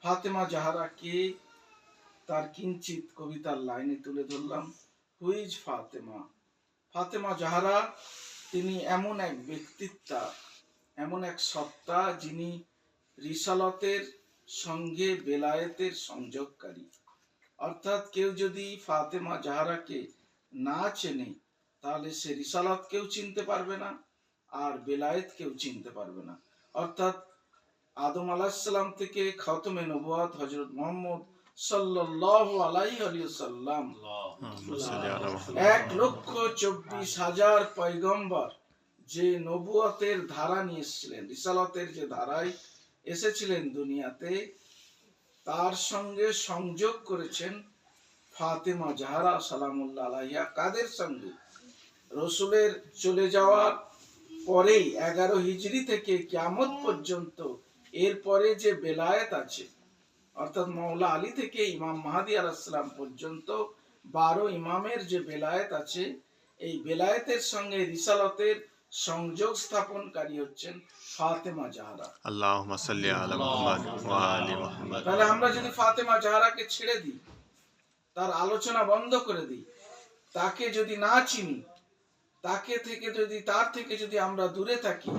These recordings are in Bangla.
ফাতেমা জাহারা কে, তার কিঞ্চিত কবিতার লাইনে তুলে ধরলাম। হুইজ ফাতেমা? ফাতেমা জাহারা তিনি এমন এক ব্যক্তিত্ব, এমন এক সত্তা, যিনি রিসালতের সঙ্গে বেলায়েতের সংযোগকারী। অর্থাৎ কেউ যদি ফাতেমা জাহারাকে না চেনে, তাহলে সে রিসালাত কেউ চিনতে পারবে না, আর বেলায়েত কেউ চিনতে পারবে না। অর্থাৎ আদম আলাইহিস সালাম থেকে খাতমে নবুয়ত হযরত মুহাম্মদ সাল্লাল্লাহু আলাইহি ওয়াসাল্লাম 1,24,000 পয়গম্বর যে নবুয়তের ধারা নিয়ে এসেছিলেন, রিসালাতের যে ধারায় এসেছিলেন দুনিয়াতে, তার সঙ্গে সংযোগ করেছেন ফাতেমা জাহরা সালামুল্লাহ আলাইহা। কাদের সঙ্গে? রসুলের চলে যাওয়ার পরেই 11 হিজরি থেকে কিয়ামত পর্যন্ত এরপরে যে বেলায়েত আছে, অর্থাৎ মওলা আলী থেকে ইমাম মাহদী আলাইহিস সালাম পর্যন্ত 12 ইমামের যে বেলায়েত আছে, এই বেলায়েতের সঙ্গে রিসালাতের সংযোগ স্থাপনকারী হচ্ছেন ফাতেমা জাহরা। আল্লাহুম্মা সাল্লি আলা মুহাম্মাদ ওয়া আলি মুহাম্মাদ। তাহলে আমরা যদি ফাতেমা জাহরাকে ছেড়ে দিই, তার আলোচনা বন্ধ করে দিই, তাকে যদি না চিনি, তার থেকে যদি আমরা দূরে থাকি,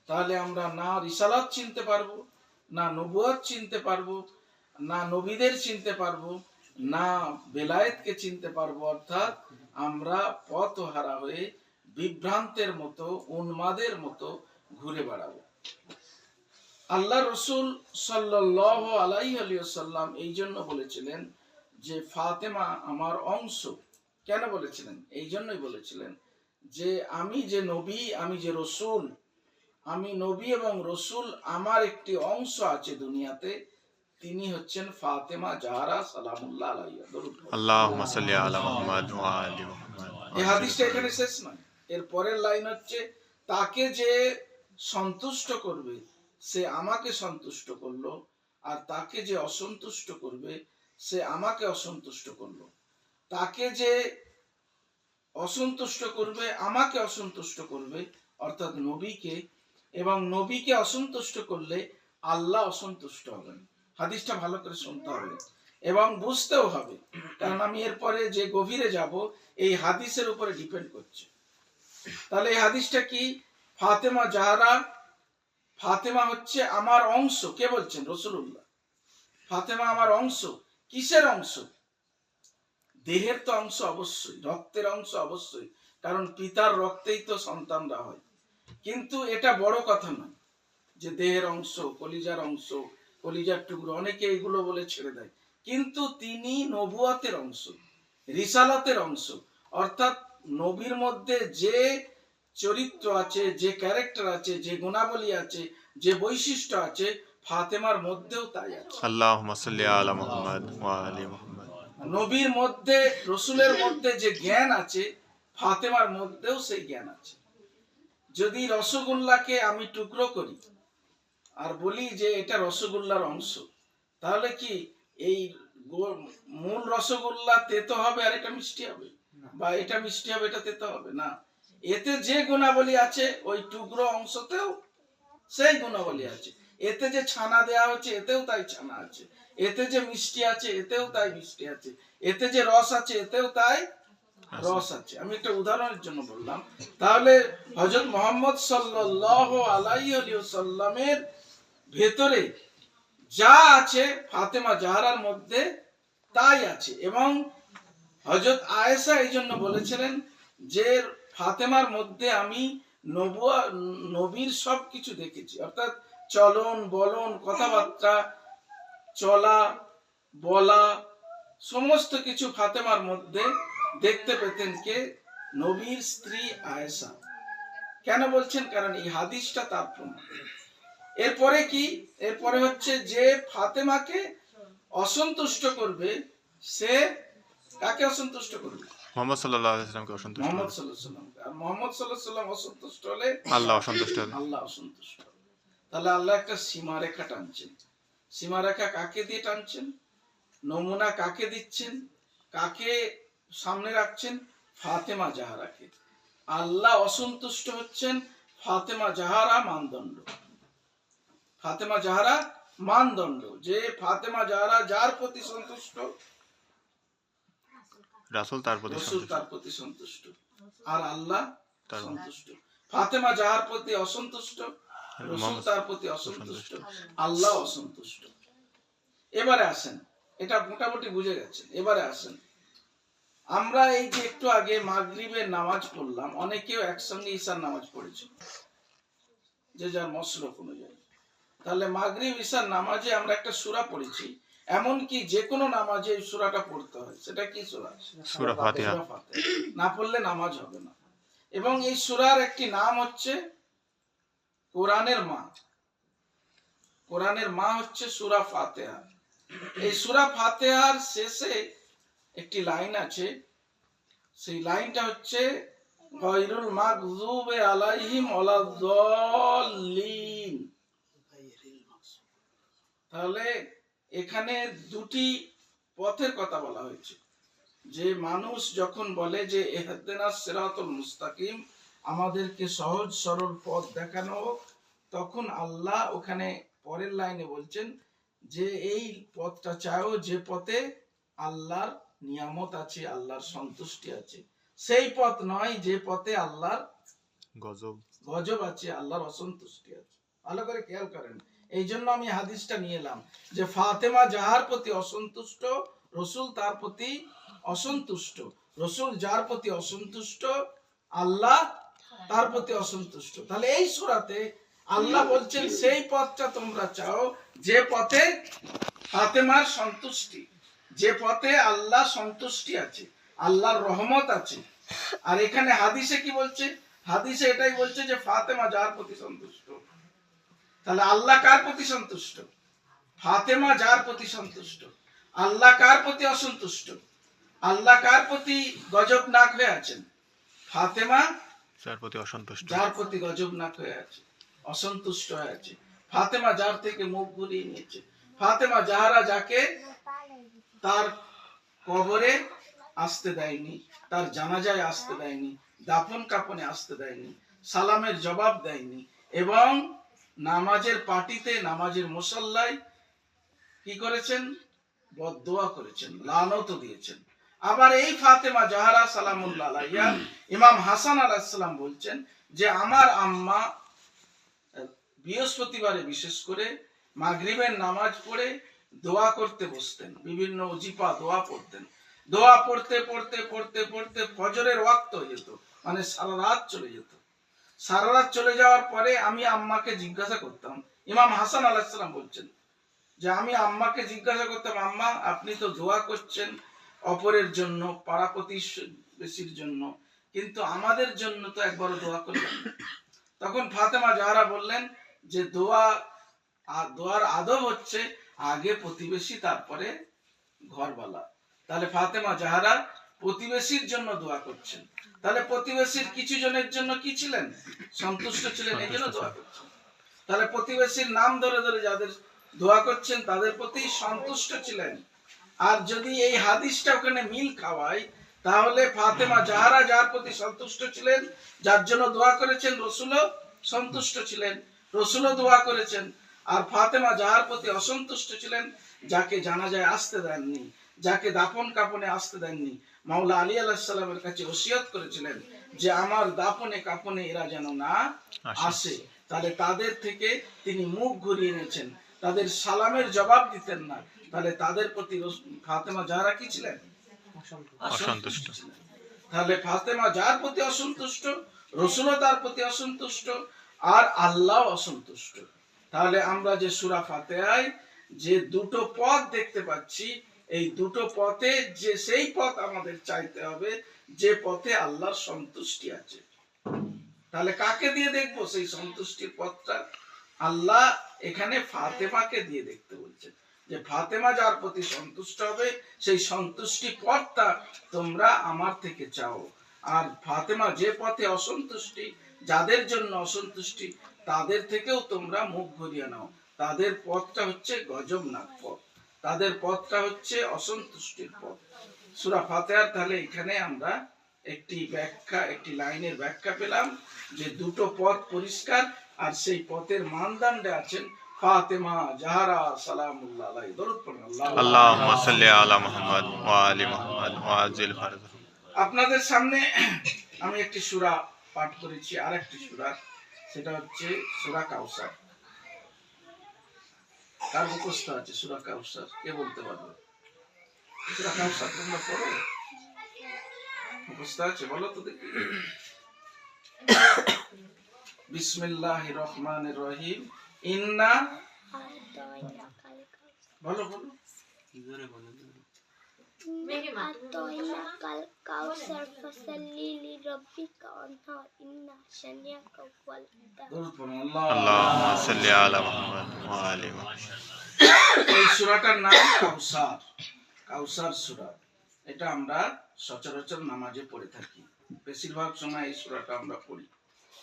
তাহলে আমরা না রিসালাত চিনতে পারবো, না নবুয়ত চিনতে পারবো, না নবীদের চিনতে পারবো, না বেলায়েতকে চিনতে পারবো। অর্থাৎ আমরা পথহারা হয়ে বিভ্রান্তের মতো, উন্মাদের মতো ঘুরে বেড়াবো। আল্লাহ রসুল সাল্লাল্লাহু আলাইহি ওয়াসাল্লাম এই জন্য বলেছিলেন যে ফাতেমা আমার অংশ। কেন বলেছিলেন? এই জন্যই বলেছিলেন যে আমি যে নবী, আমি যে রসুল, আমি নবী এবং রসুল, আমার একটি অংশ আছে দুনিয়াতে, তিনি হচ্ছেন ফাতেমা জাহরা সালামুল্লাহ আলাইহা। আল্লাহুম্মা সাল্লি আলা মুহাম্মাদ ওয়া আলি মুহাম্মাদ। এই হাদিসটা এখানে শেষ নয়, এর পরের লাইন হচ্ছে, তাকে যে সন্তুষ্ট করবে সে আমাকে সন্তুষ্ট করলো, আর তাকে যে অসন্তুষ্ট করবে সে আমাকে অসন্তুষ্ট করলো। তাকে যে অসন্তুষ্ট করবে আমাকে অসন্তুষ্ট করবে, অর্থাৎ নবীকে, এবং নবীকে অসন্তুষ্ট করলে আল্লাহ অসন্তুষ্ট হবেন। হাদিসটা ভালো করে শুনতে হবে এবং বুঝতেও হবে, কারণ আমি এরপরে যে গভীরে যাব এই হাদিসের উপরে ডিপেন্ড করছে। তাহলে এই হাদিসটা কি? ফাতেমা জাহরা, ফাতেমা হচ্ছে আমার অংশ। কে বলছেন? রাসূলুল্লাহ। ফাতেমা আমার অংশ। কিসের অংশ? দেহের তো অংশ অবশ্যই, রক্তের অংশ অবশ্যই, কারণ পিতার রক্তেই তো সন্তানরা হয়। কিন্তু এটা বড় কথা নয় যে দেহের অংশ, কলিজার অংশ, কলিজার টুকরো, অনেকে এগুলো বলে ছেড়ে দেয়। কিন্তু তিনি নবুয়তের অংশ, রিসালাতের অংশ। অর্থাৎ নবীর মধ্যে যে চরিত্র আছে, যে ক্যারেক্টার আছে, যে গুণাবলী আছে, যে বৈশিষ্ট্য আছে, ফাতেমার মধ্যেও তাই আছে। আল্লাহুম্মা সাল্লি আলা মুহাম্মাদ ওয়া আলি মুহাম্মাদ। নবীর মধ্যে, রসুলের মধ্যে যে জ্ঞান আছে, ফাতেমার মধ্যেও সেই জ্ঞান আছে। যদি রসগোল্লাকে আমি টুকরো করি আর বলি যে এটা রসগোল্লার অংশ, তাহলে কি এই মূল রসগোল্লা তেতো হবে আর এটা মিষ্টি হবে? বা এটা মিষ্টি হবে এটা তেতো হবে না। এতে যে গুণাবলী আছে ওই টুকরো অংশতেও সেই গুণাবলী আছে। এতে যে ছানা দেয়া হচ্ছে এতেও তাই ছানা আছে, এতে যে মিষ্টি আছে এতেও তাই মিষ্টি আছে, এতে যে রস আছে এতেও তাই রস আছে। আমি একটা উদাহরণের জন্য বললাম। তাহলে হযরত মুহাম্মদ সাল্লাল্লাহু আলাইহি ওয়াসাল্লামের ভেতরে যা আছে ফাতেমা জাহরার মধ্যে তাই আছে। এবং হযরত আয়েশা এই জন্য বলেছিলেন যে ফাতেমার মধ্যে আমি নবীর সব কিছু দেখেছি। অর্থাৎ চলন বলন, কথাবার্তা, চলা বলা, সমস্ত কিছু ফাতেমার মধ্যে দেখতে পেতেন। কে? নবীর স্ত্রী আয়েশা। কেন বলছেন? কারণ এই হাদিসটা তার প্রমাণ। এরপরে কি? এরপরে হচ্ছে যে ফাতেমাকে অসন্তুষ্ট করবে সে কাকে অসন্তুষ্ট করবে? মুহাম্মদ সাল্লাল্লাহু আলাইহি ওয়াসাল্লামকে অসন্তুষ্ট করবে। মুহাম্মদ সাল্লাল্লাহু আলাইহি ওয়াসাল্লাম। আর মুহাম্মদ সাল্লাল্লাহু আলাইহি ওয়াসাল্লাম অসন্তুষ্ট হলে আল্লাহ অসন্তুষ্ট হবেন। আল্লাহ অসন্তুষ্ট হবে। তাহলে আল্লাহ একটা সীমারেখা টানছেন। সীমারেখা কাকে দিয়ে টানছেন? নমুনা কাকে দিচ্ছেন? কাকে সামনে রাখছেন? ফাতেমা জাহরাকে। আল্লাহ অসন্তুষ্ট হচ্ছেন ফাতেমা জাহরা মানদণ্ড। ফাতেমা জাহরা মানদণ্ড, যে ফাতেমা জাহরা যার প্রতি সন্তুষ্ট, রাসূল তার প্রতি রসুল সন্তুষ্ট। তার প্রতি সন্তুষ্ট, আর আল্লাহ তার সন্তুষ্ট। ফাতেমা যাহার প্রতি অসন্তুষ্ট, রসুল মোহাম্মদ তার প্রতি অসন্তুষ্ট, আল্লাহ অসন্তুষ্ট। এবারে আসেন, এটা মোটামুটি বুঝে গেছেন। এবারে আসেন, আমরা এই যে একটু আগে মাগরিবের নামাজ পড়লাম, অনেকেও একসঙ্গে ঈশার নামাজ পড়েছে, যে যার মসলক অনুযায়ী। তাহলে মাগরিব ঈশার নামাজে আমরা একটা সূরা পড়েছি, এমনকি যে কোনো নামাজে এই সূরাটা পড়তে হয়। সেটা কি সূরা? সূরা ফাতিহা। সূরা ফাতিহা। না পড়লে নামাজ হবে না। এবং এই সূরার একটি নাম হচ্ছে কোরআনের মা। কোরআনের মা হচ্ছে সূরা ফাতিহা। এই সূরা ফাতিহার শেষে একটি লাইন আছে, সেই লাইনটা হচ্ছে গায়রুল মাগযুবি আলাইহিম ওয়ালাদ-দাল্লিন। তাহলে এখানে দুটি পথের কথা বলা হয়েছে, যে মানুষ যখন বলে যে ইহদিনাস সিরাতুল মুস্তাকিম, আমাদেরকে সহজ সরল পথ দেখানো হোক, তখন আল্লাহ ওখানে পরের লাইনে বলছেন যে এই পথটা চাও যে পথে আল্লাহর নিয়ামত আছে, আল্লাহর সন্তুষ্টি আছে। সেই পথ নয় যে পথে আল্লাহর গজব আছে, আল্লাহর অসন্তুষ্টি আছে। ভালো করে খেয়াল করেন। এই জন্য আমি হাদিসটা নিয়ে এলাম যে ফাতেমা যাহার প্রতি অসন্তুষ্ট, রসুল তার প্রতি অসন্তুষ্ট। রসুল যার প্রতি অসন্তুষ্ট, আল্লাহ তার প্রতি অসন্তুষ্ট। তাহলে এই সূরাতে আল্লাহ বলছেন সেই পথটা তোমরা চাও যে পথে ফাতেমার সন্তুষ্টি, যে পথে আল্লাহ সন্তুষ্টি আছে, আল্লাহর রহমত আছে। আর এখানে হাদিসে কি বলছে? হাদিসে এটাই বলছে যে ফাতেমা যার প্রতি সন্তুষ্ট। তাহলে আল্লাহ কার প্রতি সন্তুষ্ট? ফাতেমা যার প্রতি সন্তুষ্ট। আল্লাহ কার প্রতি অসন্তুষ্ট? আল্লাহ কার প্রতি গজবনাক হয়ে আছেন? ফাতেমা যার প্রতি অসন্তুষ্ট, যার প্রতি গজবনাক হয়ে আছে, অসন্তুষ্ট হয়ে আছে। ফাতেমা যার থেকে মুখ ঘুরিয়ে নিয়েছে। ফাতেমা যাহারা যাকে তার কবরে আসতে দেয়নি, তার জানাজায় আসতে দেয়নি, দাফন কাফনে আসতে দেয়নি, সালামের জবাব দেয়নি, এবং নামাজের পার্টিতে, নামাজের মুসল্লায় কি করেছেন? বদদোয়া করেছেন, লানত দিয়েছেন। আবার এই ফাতেমা জাহরা সালামুল্লাহ আলাইহা, ইমাম হাসান আলাইহিস সালাম বলছেন যে আমার আম্মা বৃহস্পতিবারে বিশেষ করে মাগরিবের নামাজ পড়ে দোয়া করতে বসতেন, বিভিন্ন ওজিফা দোয়া পড়তেন। দোয়া পড়তে পড়তে পড়তে পড়তে ফজরের ওয়াক্ত হয়ে যেত, মানে সারা রাত চলে যেত। সারা রাত চলে যাওয়ার পরে আমি আম্মাকে জিজ্ঞাসা করতাম, ইমাম হাসান আলাইহিস সালাম বলছেন যে আমি আম্মাকে জিজ্ঞাসা করতাম, আম্মা আপনি তো দোয়া করছেন অপরের জন্য, পাড়া প্রতিবেশীর জন্য, কিন্তু আমাদের জন্য তো একবারও দোয়া করলেন না। তখন ফাতেমা জাহরা বললেন যে দোয়ার আদব হচ্ছে আগে প্রতিবেশী তারপরে ঘরওয়ালা। তাহলে ফাতেমা জাহরা প্রতিবেশীর জন্য দোয়া করছেন। তাহলে প্রতিবেশীর কিছু জনের জন্য কি ছিলেন? সন্তুষ্ট ছিলেন, এই জন্য দোয়া করছেন। তাহলে প্রতিবেশীর নাম ধরে ধরে যাদের দোয়া করছেন তাদের প্রতি সন্তুষ্ট ছিলেন। আর যদি এই হাদিসটা ওখানে মিল খাওয়ায়, তাহলে ফাতেমা জাহরা যার প্রতি সন্তুষ্ট ছিলেন, যার জন্য দোয়া করেছেন, রসুলও সন্তুষ্ট ছিলেন, রসুলও দোয়া করেছেন। আর ফাতেমা যাহার প্রতি অসন্তুষ্ট ছিলেন, যাকে জানাজায় আসতে দেননি, যাকে দাফন কাফনে আসতে দেননি, মাওলা আলী আলাইহিস সালামের কাছে ওসিয়ত করেছিলেন যে আমার দাফনে কাফনে এরা যেন না আসে। তাহলে তাদের থেকে তিনি মুখ ঘুরিয়ে নিয়েছেন, তাদের সালামের জবাব দিতেন না। তাহলে তাদের প্রতি ফাতেমা জাহরা কি ছিলেন? অসন্তুষ্ট ছিলেন। তাহলে ফাতেমা যার প্রতি অসন্তুষ্ট, রসুলও তার প্রতি অসন্তুষ্ট, আর আল্লাহ অসন্তুষ্ট। তাহলে আমরা যে সূরা ফাতিহায় যে দুটো পথ দেখতে পাচ্ছি, এই দুটো পথে যে সেই পথ আমাদের চাইতে হবে যে পথে আল্লাহর সন্তুষ্টি আছে। তাহলে কাকে দিয়ে দেখবো সেই সন্তুষ্টির পথটা? আল্লাহ এখানে ফাতেমাকে দিয়ে দেখতে বলছেন যে ফাতেমা যার প্রতি সন্তুষ্ট হবে, সেই সন্তুষ্টি পথটা তোমরা আমার থেকে চাও। আর ফাতেমা যে পথে অসন্তুষ্টি, যাদের জন্য অসন্তুষ্টি, তাদের থেকেও তোমরা মুখ ঘুরিয়ে নাও। তাদের পথটা হচ্ছে গজবনাক পথ, তাদের পথটা হচ্ছে অসন্তুষ্টির পথ। সূরা ফাতিহার তাহলে এখানে আমরা একটি ব্যাখ্যা, একটি লাইনের ব্যাখ্যা পেলাম যে দুটো পথ পরিষ্কার, আর সেই পথের মানদণ্ডে আছেন ফাতেমা জাহরা সালামুল্লাহ আলাইহি। দরুদ পড়ুন। আল্লাহুম্মা সাল্লি আলা মুহাম্মাদ ওয়া আলি মুহাম্মাদ ওয়া আজিল ফারজ। আপনাদের সামনে আমি একটি সূরা পাঠ করেছি, আর একটি সূরা, সেটা হচ্ছে সূরা কাউসার। কার মুখস্থ আছে সূরা কাউসার? কে বলতে পারবে? সূরা কাউসার তোমরা পড়ো? মুখস্থ আছে? বলো তো দেখি। বিসমিল্লাহির রহমানির রহিম। ইন্না, বলো বলো। আতাইনাকাল কাউসার ফাসাল্লি লিরাব্বিকা ওয়ানহার ইন্না শানিয়াকা হুয়াল আবতার। দরুদ পড়ুন। আল্লাহুম্মা সাল্লি আলা মুহাম্মাদ ওয়া আলি মুহাম্মাদ। এই সূরাটার নাম কাউসার, কাউসার সূরা। এটা আমরা সচরাচর নামাজে পড়ে থাকি, বেশিরভাগ সময় এই সূরাটা আমরা পড়ি।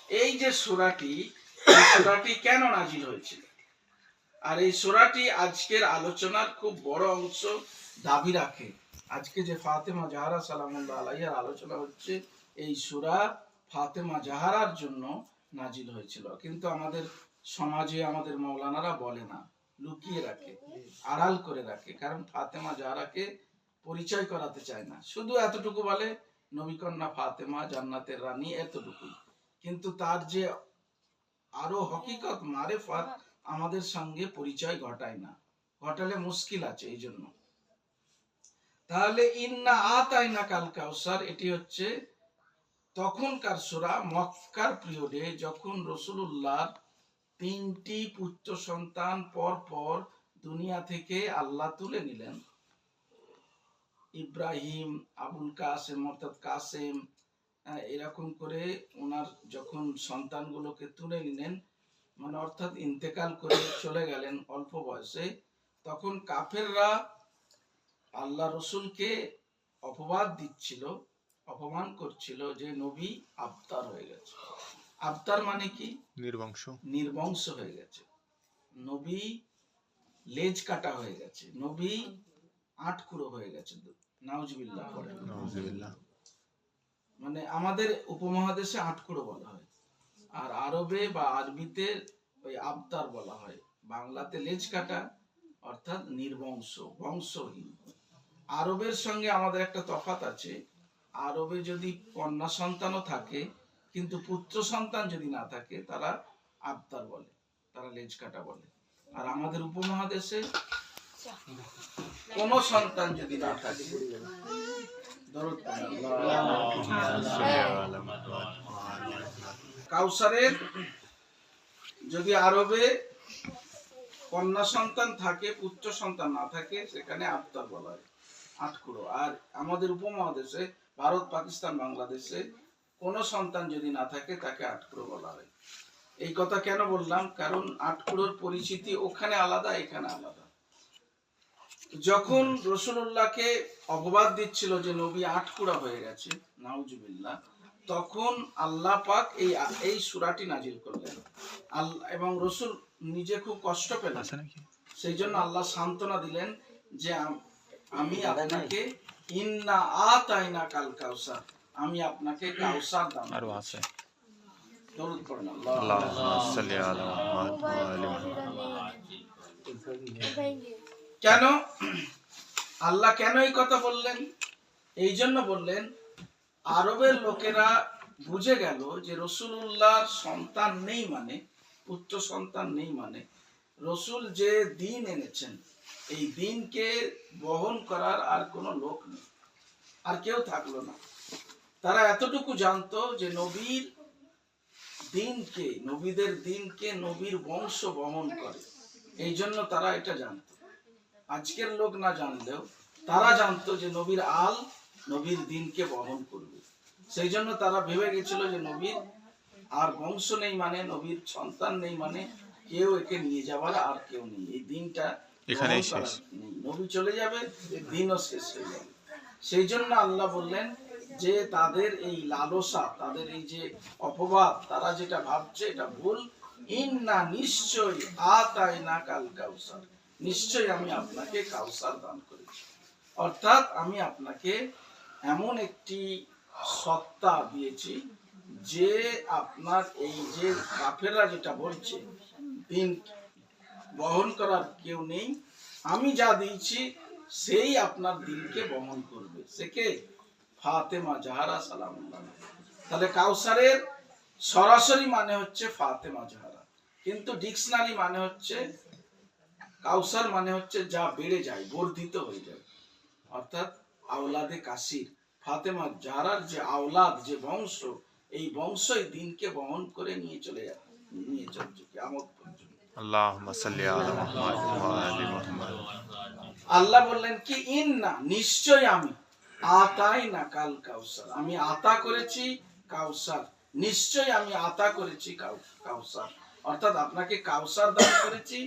এই যে সূরাটি, এই সূরাটি কেন নাজিল হয়েছিল, আর এই সূরাটি আজকের আলোচনার খুব বড় অংশ দাবি রাখে। আজকে যে ফাতেমা জাহরা সালামুল্লাহ আলাইহার আলোচনা হচ্ছে, এই সূরা ফাতেমা জাহরার জন্য নাজিল হয়েছিল। কিন্তু আমাদের সমাজে আমাদের মাওলানারা বলে না, লুকিয়ে রাখে, আড়াল করে রাখে, কারণ ফাতেমা জাহরাকে পরিচয় করাতে চায় না। শুধু এতটুকু বলে নবীকন্যা ফাতেমা জান্নাতের রানী, এতটুকুই। কিন্তু তার যে আরো হকিকত মারেফাত আমাদের সঙ্গে পরিচয় ঘটায় না, ঘটালে মুশকিল আছে। এই জন্য তাহলে ইন্না আতাইনা কাল কাউসার, এটি হচ্ছে তখনকার সূরা, মক্কার পিরিয়ডে, যখন রাসূলুল্লাহ 3টি পুত্র সন্তান পর পর দুনিয়া থেকে আল্লাহ তুলে নিলেন। ইব্রাহিম, আবুল কাসেম অর্থাৎ কাসেম, এরকম করে ওনার যখন সন্তানগুলোকে তুলে নিলেন, মানে অর্থাৎ ইন্তেকাল করে চলে গেলেন অল্প বয়সে, তখন কাফেররা আল্লাহ রসুলকে অপবাদ দিচ্ছিল, অপমান করছিল যে নবী আবতার হয়ে গেছে। আবতার মানে কি? নির্বংশ, নির্বংশ হয়ে গেছে। নবী লেজ কাটা হয়ে গেছে, নবী আটকুড়ো হয়ে গেছে। নাউজুবিল্লাহ পড়েন। নাউজুবিল্লাহ। মানে আমাদের উপমহাদেশে আটকুড়ো বলা হয়, আর আরবে বা আরবিতে ওই আবতার বলা হয়। বাংলাতে লেজ কাটা অর্থাৎ নির্বংশ, বংশহীন। আরবের সঙ্গে আমাদের একটা তফাৎ আছে। আরবে যদি কন্যা সন্তানও থাকে কিন্তু পুত্র সন্তান যদি না থাকে, তারা আবতার বলে, তারা লেজ কাটা বলে। আর আমাদের উপমহাদেশে কোন সন্তান যদি না থাকে, দরুদ পড়ুন। কাউসারের যদি আরবে কন্যা সন্তান থাকে, পুত্র সন্তান না থাকে, সেখানে আবতার বলা হয়, আটকুড়ো। আর আমাদের উপমহাদেশে, ভারত, পাকিস্তান, বাংলাদেশে কোন সন্তান যদি না থাকে, তাকে আটকুড়ো বলা হয়। এই কথা কেন বললাম? কারণ আটকুড়োর পরিচিতি ওখানে আলাদা, এখানে আলাদা। যখন রাসূলুল্লাহকে অপবাদ দিচ্ছিল যে নবী আটকুড়া হয়ে গেছে, নাউজুবিল্লাহ, তখন আল্লাহ পাক এই সূরাটি নাজিল করলেন। আল্লাহ এবং রাসূল নিজে খুব কষ্ট পেলেন, সেই জন্য আল্লাহ সান্ত্বনা দিলেন যে আমি আপনাকে ইন্না আতাইনা কাল কাউসার, আমি আপনাকে কাউসার দান করেছি। দরুদ পড়ুন। আল্লাহুম্মা সাল্লি আলা মুহাম্মাদ ওয়া আলি মুহাম্মাদ। কেন আল্লাহ কেন এই কথা বললেন? এই জন্য বললেন, আরবের লোকেরা বুঝে গেল যে রাসূলুল্লাহর সন্তান নেই, মানে পুত্র সন্তান নেই, মানে রাসূল যে দ্বীন এনেছেন, এই দ্বীনকে বহন করার আর কোনো লোক নেই, আর কেউ থাকলো না। তারা এতটুকু জানতো যে নবীর দ্বীনকে, নবীদের দ্বীনকে নবীর বংশ বহন করে, এই জন্য তারা এটা জানতো। আজকের লোক না জানলেও তারা জানতো যে নবীর আল নবীর দ্বীনকে বহন করবে। সেই জন্য তারা ভেবে গেছিল যে নবীর আর বংশ নেই, মানে নবীর সন্তান নেই, মানে কেউ একে নিয়ে যাবার আর কেউ নেই, এই দিনটা এখানেই শেষ, নবী চলে যাবে, দিনও শেষ হয়ে যাবে। সেই জন্য আল্লাহ বললেন যে তাদের এই লালসা, তাদের এই যে অপবাদ, তারা যেটা ভাবছে এটা ভুল। ইন্না, নিশ্চয়ই, আতাইনা কাল কাউসার, নিশ্চয়ই আমি আপনাকে কাউসার দান করেছি। অর্থাৎ আমি আপনাকে এমন একটি সত্তা দিয়েছি যে আপনার এই যে কাফেররা যেটা বলছে, দিন বহন করার কেউ নেই, আমি যা দিয়েছি সেই আপনার দিনকে বহন করবে। সে কে? ফাতেমা জাহরা সালামুল্লাহ। তাহলে কাউসারের সরাসরি মানে হচ্ছে ফাতেমা জাহরা, কিন্তু ডিকশনারি মানে হচ্ছে কাউসার মানে হচ্ছে যা বেড়ে যায়, বর্ধিত হয়ে যায়, অর্থাৎ আওলাদে কাসির। ফাতেমা জাহরার যে আওলাদ, যে বংশ, এই বংশই দিনকে বহন করে নিয়ে চলছে কিয়ামত পর্যন্ত। আল্লাহুম্মা সাল্লি আলা মুহাম্মদ ওয়া আলি মুহাম্মদ। আল্লাহ বললেন কি, ইন্না নিশ্চয় আমি, আতাই না কাল কাউসার, আমি আতা করেছি কাউসার, নিশ্চয় আমি আতা করেছি কাউসার, অর্থাৎ আপনাকে কাউসার দান করেছি।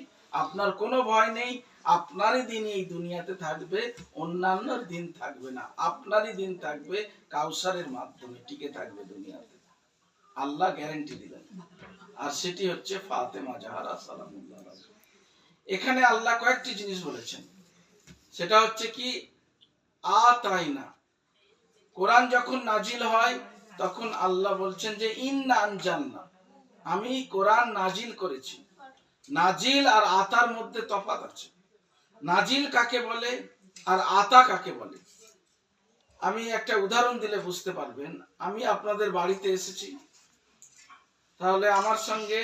আপনার কোনো ভয় নেই, আপনারই দিন এই দুনিয়াতে থাকবে, অন্যান্যর দিন থাকবে না, আপনারই দিন থাকবে, কাউসারের মাধ্যমে টিকে থাকবে দুনিয়াতে। আল্লাহ গ্যারান্টি দিলেন, আর সেটি হচ্ছে ফাতেমা জাহরা সালামুল্লাহ আলাইহা। এখানে আল্লাহ কয়েকটি জিনিস বলেছেন, সেটা হচ্ছে কি, আতাইনা। কোরআন যখন নাজিল হয় তখন আল্লাহ বলছেন যে ইন্না আনজালনা, আমি কোরআন নাজিল করেছি। নাজিল আর আতার মধ্যে তফাৎ আছে। নাজিল কাকে বলে আর আতা কাকে বলে? আমি একটা উদাহরণ দিলে বুঝতে পারবেন। আমি আপনাদের বাড়িতে এসেছি, তাহলে আমার সঙ্গে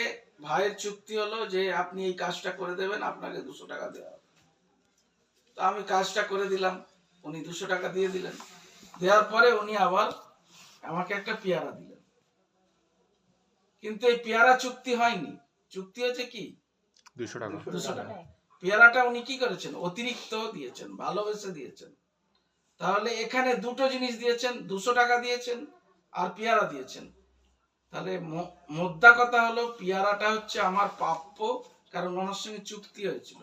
ভাইয়ের চুক্তি হলো যে আপনি এই কাজটা করে দেবেন, আপনাকে 200 টাকা দেওয়া হবে। তো আমি কাজটা করে দিলাম, উনি 200 টাকা দিয়ে দিলেন। দেওয়ার পরে উনি আবার আমাকে একটা পেয়ারা দিলেন, কিন্তু এই পেয়ারা চুক্তি হয়নি, চুক্তি হচ্ছে কি 200 টাকা। 200 টাকা। পেয়ারাটা উনি কি করেছেন? অতিরিক্ত দিয়েছেন, ভালোবেসে দিয়েছেন। তাহলে এখানে দুটো জিনিস দিয়েছেন, 200 টাকা দিয়েছেন আর পেয়ারা দিয়েছেন। তাহলে মোদ্দা কথা হলো, পেয়ারাটা হচ্ছে আমার প্রাপ্য, কারণ ওনার সঙ্গে চুক্তি হয়েছিল।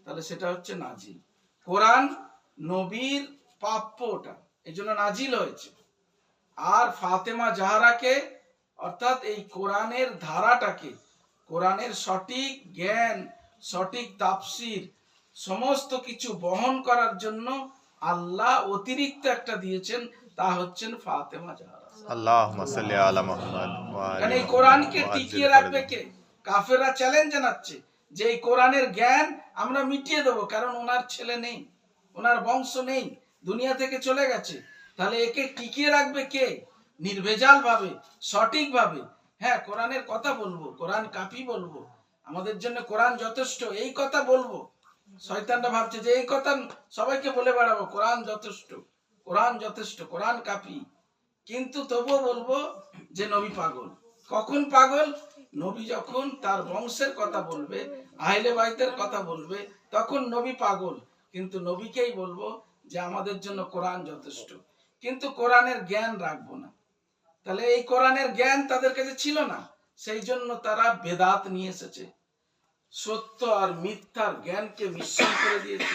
তাহলে সেটা হচ্ছে নাজিল। কোরআন নবীর প্রাপ্য, ওটা এই জন্য নাজিল হয়েছে। আর ফাতেমা জাহরাকে, অর্থাৎ এই কোরআনের ধারাটাকে, কোরআনের সঠিক জ্ঞান, সঠিক তাফসির, সমস্ত কিছু বহন করার জন্য আল্লাহ অতিরিক্ত একটা দিয়েছেন, তা হচ্ছেন ফাতেমা জাহরা। আল্লাহুম্মা সাল্লি আলা মুহাম্মদ ওয়া আলি কারণ এই মুহাম্মদ কোরআনকে ওয়া টিকিয়ে আজ্জিল রাখবে ফারজাহ। কে? কাফেররা চ্যালেঞ্জ জানাচ্ছে যে এই কোরআনের জ্ঞান আমরা মিটিয়ে দেবো, কারণ ওনার ছেলে নেই, ওনার বংশ নেই, দুনিয়া থেকে চলে গেছে। তাহলে একে টিকিয়ে রাখবে কে? নির্ভেজাল ভাবে, সঠিক ভাবে। হ্যাঁ, কোরআনের কথা বলবো, কোরআন কাফি বলবো, আমাদের জন্য কোরআন যথেষ্ট, এই কথা বলবো। শয়তানরা ভাবছে যে এই কথা সবাইকে বলে বেড়াবো, কোরআন যথেষ্ট, কোরআন যথেষ্ট, কোরআন কাফি। কিন্তু তবুও বলবো যে নবী পাগল। কখন পাগল? নবী যখন তার বংশের কথা বলবে, আহলে বাইতের কথা বলবে, তখন নবী পাগল। কিন্তু নবীকেই বলবো যে আমাদের জন্য কোরআন যথেষ্ট, কিন্তু কোরআনের জ্ঞান রাখবো না। তাহলে এই কোরআনের জ্ঞান তাদের কাছে ছিল না, সেই জন্য তারা বেদাত নিয়ে এসেছে, সত্য আর মিথ্যার জ্ঞানকে মিশ্রণ করে দিয়েছে।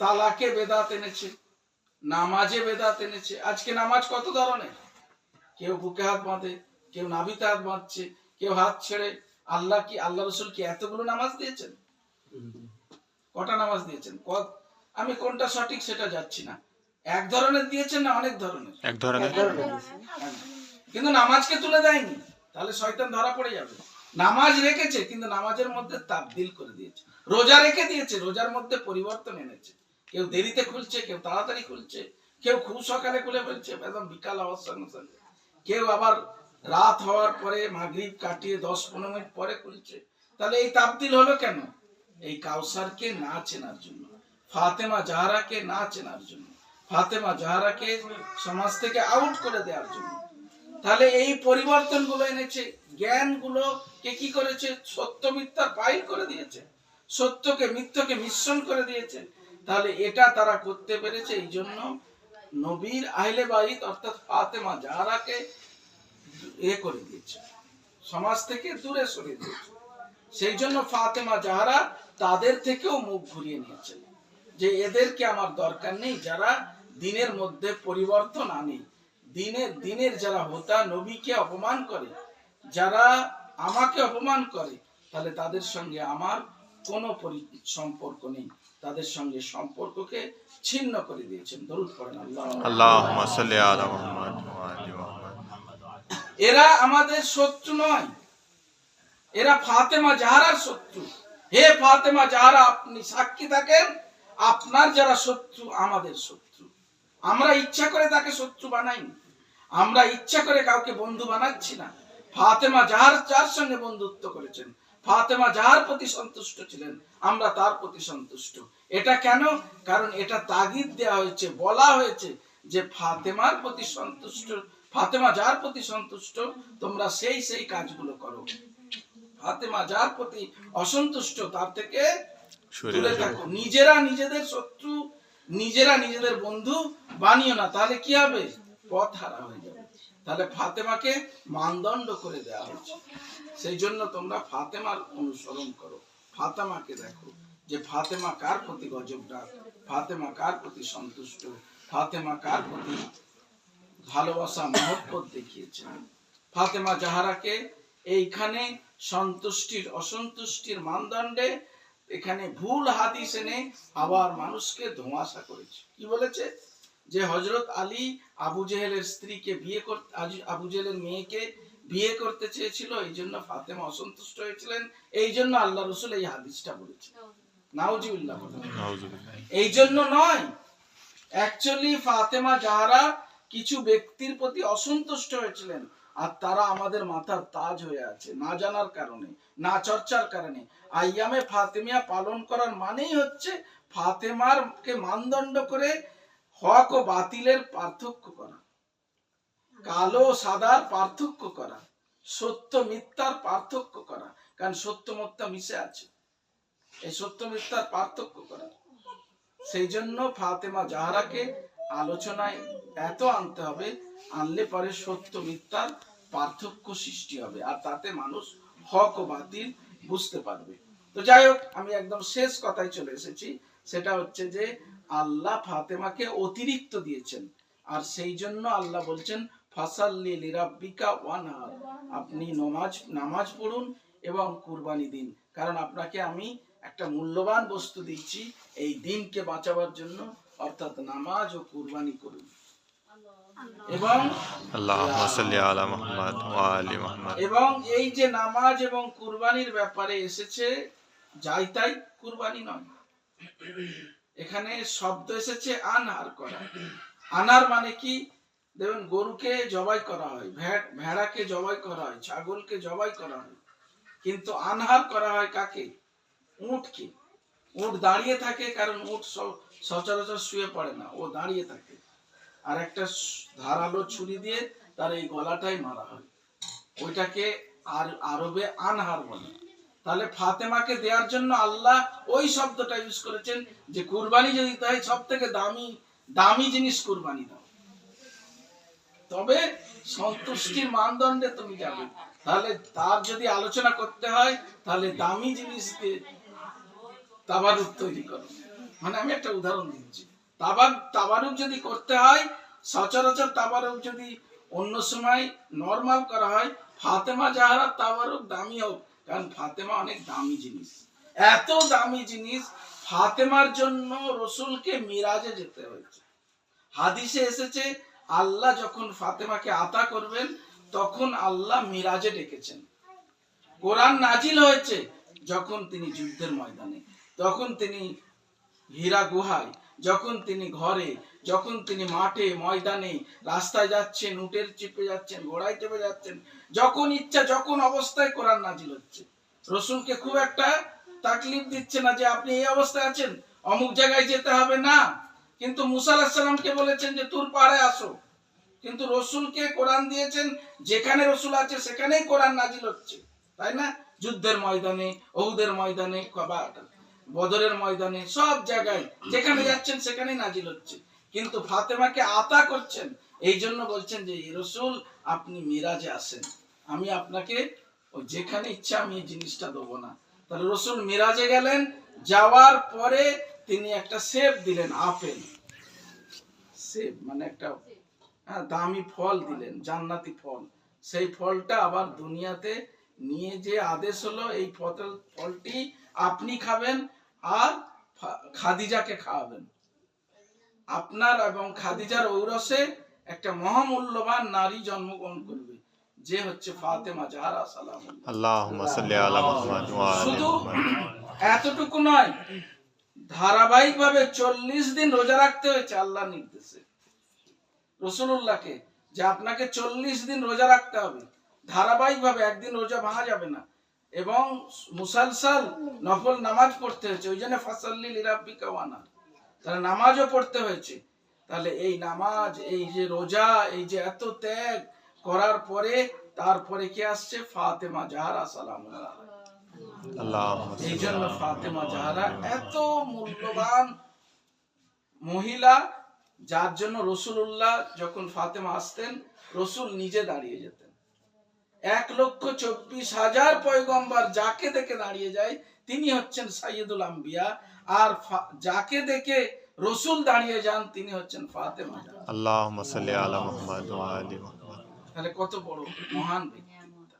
তালাকে বেদাত এনেছে, নামাজে বেদাত এনেছে। আজকে নামাজ কত ধরনের, কেউ বুকে হাত বাঁধে, কেউ নাভিতে হাত বাঁধছে, কেউ হাত ছেড়ে। আল্লাহ কি, আল্লাহ রসুল কি এতগুলো নামাজ দিয়েছেন? কটা নামাজ দিয়েছেন? আমি কোনটা সঠিক সেটা যাচ্ছি না, এক ধরনের দিয়েছেন না অনেক ধরনের? এক ধরনের। কিন্তু নামাজকে তুলে দেয়নি, তাহলে শয়তান ধরা পড়ে যাবে। নামাজ রেখেছে, কিন্তু নামাজের মধ্যে তাবদিল করে দিয়েছে। রোজা রেখে দিয়েছে, রোজার মধ্যে পরিবর্তন এনেছে। কেউ দেরিতে খুলছে, কেউ তাড়াতাড়ি খুলছে, কেউ খুব সকালে খুলে ফেলছে একদম বিকাল হওয়ার সঙ্গে সঙ্গে, কেউ আবার রাত হওয়ার পরে মাগরিব কাটিয়ে 10-15 মিনিট পরে খুলছে। তাহলে এই তাবদিল হলো কেন? এই কাউসারকে না চেনার জন্য, ফাতেমা জাহরাকে না চেনার জন্য, ফাতেমা জাহরাকে সমাজ থেকে আউট করে দেওয়ার জন্য। তাহলে এই পরিবর্তনগুলো এনেছে, জ্ঞানগুলো কে কি করেছে? সত্য মিথ্যার পাইল করে দিয়েছে, সত্যকে মিথ্যাকে মিশ্রণ করে দিয়েছে। তাহলে এটা তারা করতে পেরেছে, এই জন্য নবীর আহলে বাইত অর্থাৎ ফাতেমা জাহরাকে করে দিয়েছে, সমাজ থেকে দূরে সরিয়ে দিয়েছে। সেই জন্য ফাতেমা জাহরা তাদের থেকেও মুখ ঘুরিয়ে নিয়েছেন যে এদেরকে আমার দরকার নেই, যারা দিনের মধ্যে পরিবর্তন আনে, দিনের যারা হোতা, নবীকে অপমান করে, যারা আমাকে অপমান করে, তাহলে তাদের সঙ্গে আমার কোনো সম্পর্ক নেই, তাদের সঙ্গে সম্পর্ককে ছিন্ন করে দিয়েছেন। দরুদ পড়েন আল্লাহুম্মা সাল্লি আলা মুহাম্মদ ওয়া আলি মুহাম্মদ। এরা আমাদের শত্রু নয়, এরা ফাতেমা জাহরার শত্রু। হে ফাতেমা জাহরা, আপনি সাক্ষী থাকেন, আপনার যারা শত্রু আমাদের শত্রু। আমরা ইচ্ছা করে তাকে শত্রু বানাইনি, আমরা ইচ্ছা করে কাউকে বন্ধু বানাচ্ছি না। ফাতেমা যার সঙ্গে বন্ধুত্ব করেছেন, ফাতেমা যার প্রতি সন্তুষ্ট ছিলেন, আমরা তার প্রতি সন্তুষ্ট। এটা কেন? কারণ এটা তাগিদ দেওয়া হয়েছে, বলা হয়েছে যে ফাতেমার প্রতি সন্তুষ্ট, ফাতেমা যার প্রতি সন্তুষ্ট তোমরা সেই কাজগুলো করো। ফাতেমা যার প্রতি অসন্তুষ্ট তার থেকে দূরে থাকো। নিজেরা নিজেদের শত্রু, নিজেরা নিজেদের বন্ধু বানিও না, তাহলে কি হবে? পথ হারা হয়ে যাবে। তাহলে ফাতেমাকে মানদণ্ড করে দেওয়া হয়েছে। সেই জন্য তোমরা ফাতেমার অনুসরণ করো, ফাতেমাকে দেখো যে ফাতেমা কার প্রতি গজবদার, ফাতেমা কার প্রতি সন্তুষ্ট, ফাতেমা কার প্রতি ভালোবাসা মহব্বত দেখিয়েছেন। ফাতেমা জাহরাকে এইখানে সন্তুষ্টির অসন্তুষ্টির মানদণ্ডে এখানে ভুল হাদিস এনে আবার মানুষকে ধোঁয়াশা করেছে। কি বলেছে? যে হযরত আলী আবু জেহেলের স্ত্রীকে বিয়ে করতে, আবু জেহেলের মেয়েকে বিয়ে করতে চেয়েছিল, এই জন্য ফাতেমা অসন্তুষ্ট হয়েছিলেন, এই জন্য আল্লাহ রসুল এই হাদিসটা বলেছে। নাউজুবিল্লাহ। এই জন্য নয়, অ্যাকচুয়ালি ফাতেমা জাহরা কিছু ব্যক্তির প্রতি অসন্তুষ্ট হয়েছিলেন, আর তারা আমাদের মাথার তাজ হয়ে আছে না জানার কারণে, না চর্চার কারণে। আইয়ামে ফাতেমিয়া পালন করার মানেই হচ্ছে ফাতেমারকে মানদণ্ড করে হক ও বাতিলের পার্থক্য করা, কালো সাদার পার্থক্য করা, সত্য মিথ্যার পার্থক্য করা। কারণ সত্য মিথ্যা মিশে আছে, এই সত্য মিথ্যার পার্থক্য করা। সেই জন্য ফাতেমা জাহরাকে আলোচনায় এত আনতে হবে, আনলে পরে সত্য মিথ্যার পার্থক্য সৃষ্টি হবে, আর তাতে মানুষ হক ও বাতিল বুঝতে পারবে। তো যাই হোক, আমি একদম শেষ কথায় চলে এসেছি। সেটা হচ্ছে যে আল্লাহ ফাতেমাকে অতিরিক্ত দিয়েছেন, আর সেই জন্য আল্লাহ বলছেন ফাসাল্লি লিরাব্বিকা ওয়ানহার, আপনি নামাজ পড়ুন এবং কুরবানি দিন। কারণ আপনাকে আমি একটা মূল্যবান বস্তু দিচ্ছি এই দিনকে বাঁচাবার জন্য, অর্থাৎ নামাজ ও কুরবানি করুন। এবং আল্লাহুম্মা সাল্লি আলা মুহাম্মদ ওয়া আলি মুহাম্মদ। এবং এই যে নামাজ এবং কুরবানির ব্যাপারে এসেছে, যাই তাই কুরবানি নয়, এখানে শব্দ এসেছে আনহার করা। আনার মানে কি? দেখুন, গরুকে জবাই করা হয়, ভেড়াকে জবাই করা হয়, ছাগলকে জবাই করা হয়, কিন্তু আনহার করা হয় কাকে? উটকে। উট দাঁড়িয়ে থাকে, কারণ উট সচরাচর শুয়ে পড়ে না, ও দাঁড়িয়ে থাকে, আর একটা ধারালো ছুরি দিয়ে তার এই গলাটাই মারা হয়, ওইটাকে আর আরবে আনহার বলে। তাহলে ফাতেমাকে দেওয়ার জন্য আল্লাহ ওই শব্দটা ইউজ করেছেন যে কুরবানি যদি তাই সব থেকে দামি জিনিস কুরবানি দাও, তবে সন্তুষ্টির মানদণ্ডে তুমি যাবে। তাহলে তার যদি আলোচনা করতে হয়, তাহলে দামি জিনিস দিয়ে তাবারুক তৈরি করো। মানে আমি একটা উদাহরণ দিচ্ছি, তাবারুক যদি করতে হয়, সচরাচর তাবারুক যদি অন্য সময় নরমাল করা হয়, ফাতেমা জাহরার তাবারুক দামি হোক, কারণ ফাতেমা অনেক দামি জিনিস, এত দামি জিনিস। ফাতেমার জন্য রসুলকে মিরাজে যেতে হয়েছে। হাদিসে এসেছে আল্লাহ যখন ফাতেমাকে আতা করবেন, তখন আল্লাহ মিরাজে ডেকেছেন। কোরআন নাজিল হয়েছে যখন তিনি যুদ্ধের ময়দানে, যখন তিনি হীরা গুহায়, যখন তিনি ঘরে, যখন তিনি মাঠে ময়দানে রাস্তায় যাচ্ছেন, উটের চেপে যাচ্ছেন, ঘোড়ায় চেপে যাচ্ছেন, যখন ইচ্ছা যখন অবস্থায় কোরআন নাজিল হচ্ছে। রসুলকে খুব একটা তাকলিফ দিচ্ছে না যে আপনি এই অবস্থায় আছেন, অমুক জায়গায় যেতে হবে না। কিন্তু মুসা আলাইহিস সালামকে বলেছেন যে তুর পাহাড়ে আসো, কিন্তু রসুলকে কোরআন দিয়েছেন যেখানে রসুল আছে সেখানেই কোরআন নাজিল হচ্ছে, তাই না? যুদ্ধের ময়দানে, উহুদের ময়দানে, বদরের ময়দানে, সব জায়গায় যেখানে যাচ্ছেন সেখানেই নাজিল হচ্ছে। কিন্তু ফাতেমাকে আতা করছেন, এই জন্য বলছেন যে রসুল আপনি মিরাজে আসেন, আমি আপনাকে যেখানে ইচ্ছা আমি এই জিনিসটা দেবো না। তাহলে রসুল মিরাজে গেলেন, যাওয়ার পরে তিনি একটা সেব দিলেন, আপেল সেব মানে একটা দামি ফল দিলেন, জান্নাতি ফল। সেই ফলটা আবার দুনিয়াতে নিয়ে যে আদেশ হলো এই ফলটি আপনি খাবেন আর খাদিজাকে খাওয়াবেন। আপনার এবং খাদিজার ঔরসে একটা মহামূল্যবান নারী জন্মগ্রহণ করবে, যে হচ্ছে ফাতেমা জাহরা সালামুল্লাহ। আল্লাহুম্মা সাল্লি আলা মুহাম্মদ ওয়া আলি শুধু মুহাম্মদ। এতটুকু নয়, ধারাবাহিকভাবে 40 দিন রোজা রাখতে হয়েছে আল্লাহর নির্দেশে রাসূলুল্লাহকে, যে আপনাকে 40 দিন রোজা রাখতে হবে ধারাবাহিকভাবে, একদিন রোজা ভাঙা যাবে না, এবং মুসালসাল নফল নামাজ পড়তে হয়েছে। ওই জন্য ফাসাল্লি লিরাব্বিকা ওয়ানহার, তাহলে নামাজও পড়তে হয়েছে। তাহলে এই নামাজ, এই যে রোজা, এই যে এত ত্যাগ করার পরে তারপরে কি আসছে? ফাতেমা জাহরা সালামুল্লাহ আলাইহা। আল্লাহুম্মা এই সাল্লি জন্য আলা ফাতেমা জাহরা এত মূল্যবান মহিলা, যার জন্য রাসূলুল্লাহ যখন ফাতেমা আসতেন রাসূল নিজে দাঁড়িয়ে যেতেন। 1,24,000 পয়গম্বর যাকে দেখে দাঁড়িয়ে যায় তিনি হচ্ছেন সাইয়্যিদুল আম্বিয়া, আর যাকে দেখে রাসূল দাঁড়িয়ে যান তিনি হচ্ছেন ফাতেমা জাহরা। আল্লাহুম্মা সাল্লি আলা মুহাম্মাদ ওয়া আলি মুহাম্মাদ। তাহলে কত বড় মহান ব্যক্তিত্ব।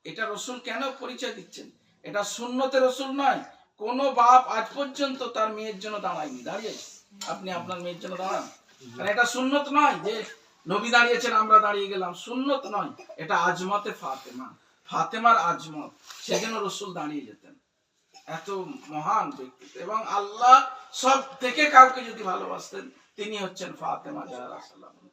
এটা রাসূল কেন পরিচয় দিচ্ছেন? এটা সুন্নতে রাসূল নয়। কোন বাপ আজ পর্যন্ত তার মেয়ের জন্য দাঁড়ায়নি, দাঁড়িয়েছে? আপনি আপনার মেয়ের জন্য দাঁড়ান? কারণ এটা সুন্নত নয় যে নবী দাঁড়িয়েছেন আমরা দাঁড়িয়ে গেলাম, সুন্নত নয়, এটা আজমতে ফাতেমা, ফাতেমার আজমত, সেজন্য রাসূল দাঁড়িয়ে যেতেন। এত মহান ব্যক্তিত্ব। এবং আল্লাহ সব থেকে কাউকে যদি ভালোবাসতেন তিনি হচ্ছেন ফাতেমা জাহরা সালামুল্লাহ।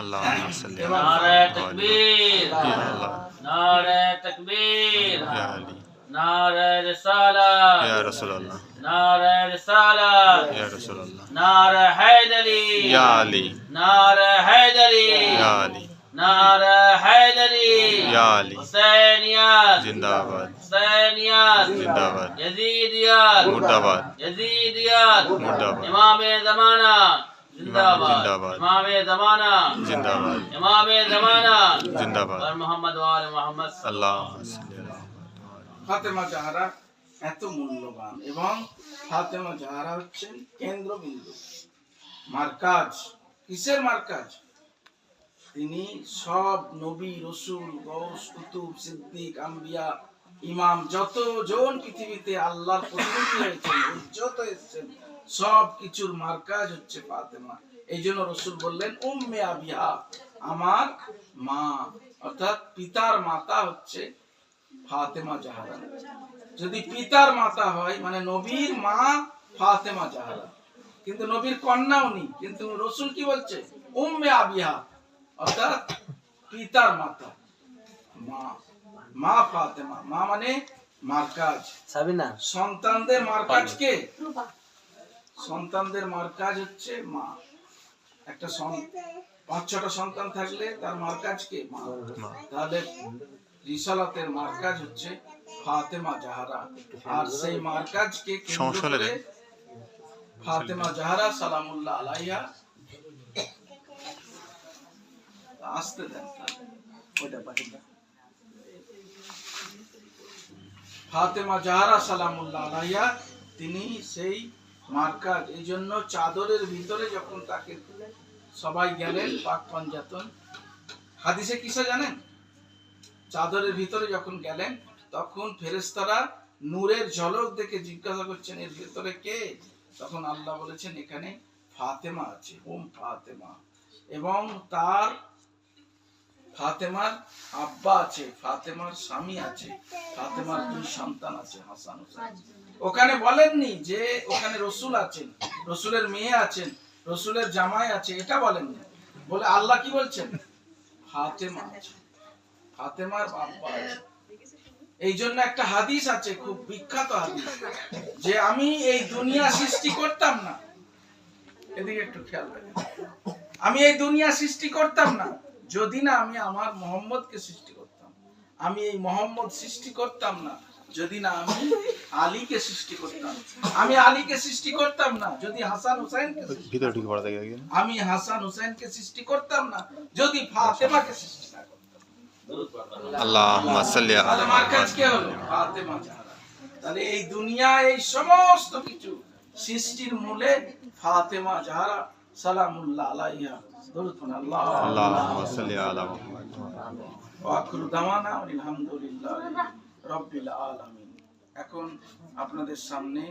আল্লাহুম্মা সাল্লি আলা নারে মুহাম্মাদ তাকবীর, ইয়া আল্লাহ নারে তাকবীর, ইয়া আলী নারে রিসালাত, ইয়া রাসূলুল্লাহ নারে রিসালাত, ইয়া রাসূলুল্লাহ নারে হায়দারি, ইয়া আলী নারে হায়দারি, ইয়া আলী নারে হায়দারি, ইয়া আলী হুসাইনিয়াত, জিন্দাবাদ হুসাইনিয়াত, জিন্দাবাদ ইয়াজিদিয়াত, মুর্দাবাদ ইয়াজিদিয়াত, মুর্দাবাদ ইমামে জামানা জিন্দাবাদ, জিন্দাবাদ ইমামে জামানা জিন্দাবাদ ইমামে জামানা জিন্দাবাদ আর মোহাম্মদ ওয়া আলি মোহাম্মদ। আল্লাহুম্মা সাল্লি আলা ফাতেমা জাহরা এত মূল্যবান, এবং ফাতেমা জাহরা হচ্ছেন কেন্দ্রবিন্দু, মার্কাজ। কিসের মার্কাজ? তিনি সব নবী, রসুল, গৌস, কুতুব, সিদ্দিক, আম্বিয়া, ইমাম, যতজন পৃথিবীতে আল্লাহর প্রতিনিধি হয়েছেন, যত এসেছেন, সব কিছুর মার্কাজ হচ্ছে ফাতেমা। এই জন্য রসুল বললেন উম্মে আবিহা, আমার মা, অর্থাৎ পিতার মাতা হচ্ছে ফাতেমা জাহরা। যদি পিতার মাতা হয় মানে নবীর মা ফাতেমা জাহরা, কিন্তু নবীর কন্যা উনি, কিন্তু রসুল কি বলছে? উম্মে আবিহা, অর্থাৎ পিতার মাতা, মা, মা ফাতেমা। মা মানে মার্কাজ। সাবিনা সন্তানদের মার্কাজ কে? সন্তানদের মার্কাজ হচ্ছে মা। একটা 5-6টা সন্তান থাকলে তার মার্কাজ কে? মা। তাহলে রিসালাতের মার্কাজ হচ্ছে ফাতেমা জাহরা, আর সেই মার্কাজকে কেন্দ্র সমস্যা হলে করে ফাতেমা জাহরা সালামুল্লাহ আলাইহা। আসতে দেন ওটা বাকিটা। ফাতেমা জাহরা সালামুল্লাহ আলাইহা তিনি সেই মার্কাজ। এই জন্য চাদরের ভিতরে যখন তাকে সবাই গেলেন পাক পাঞ্জাতন, হাদিসে কিসা জানেন? চাদরের ভিতরে যখন গেলেন তখন ফেরেশতারা নূরের ঝলক দেখে জিজ্ঞাসা করছেন এর ভিতরে কে? তখন আল্লাহ বলেছেন এখানে ফাতেমা আছে, ওম ফাতেমা। এবং তার ফাতেমার আব্বা আছে, ফাতেমার স্বামী আছে, ফাতেমার 2 সন্তান আছে, হাসান হুসাইন। ওখানে বলেননি যে ওখানে রসুল আছেন, রসুলের মেয়ে আছেন, রসুলের জামাই আছে, এটা বলেননি। বলে আল্লাহ কি বলছেন? ফাতেমা আছে, ফাতেমার আব্বা আছে। এই জন্য একটা হাদিস আছে, খুব বিখ্যাত হাদিস, যে আমি এই দুনিয়া সৃষ্টি করতাম না, এদিকে একটু খেয়াল রাখেন, আমি এই দুনিয়া সৃষ্টি করতাম না যদি না আমি আমার মোহাম্মদকে সৃষ্টি করতাম। আমি এই মোহাম্মদ সৃষ্টি করতাম না যদি না আমি আলীকে সৃষ্টি করতাম। আমি আলীকে সৃষ্টি করতাম না যদি হাসান হুসাইনকে সৃষ্টি ভিতরে ঢুকে পড়া থাকে একদিন। আমি হাসান হুসাইনকে সৃষ্টি করতাম না যদি ফাতেমাকে সৃষ্টি না করতাম। আল্লাহুম্মা সাল্লি আলা তাহলে মার্কাজ কে হলো? ফাতেমা জাহরা। তাহলে এই দুনিয়া, এই সমস্ত কিছু সৃষ্টির মূলে ফাতেমা জাহরা সালামুল্লাহ আলাইহা। দরুদ পড়ুন আল্লাহুম্মা সাল্লি আলা মুহাম্মাদ। ওয়া আখিরু দাওয়ানা আলহামদুলিল্লাহি রাব্বিল আলামিন। এখন আপনাদের সামনে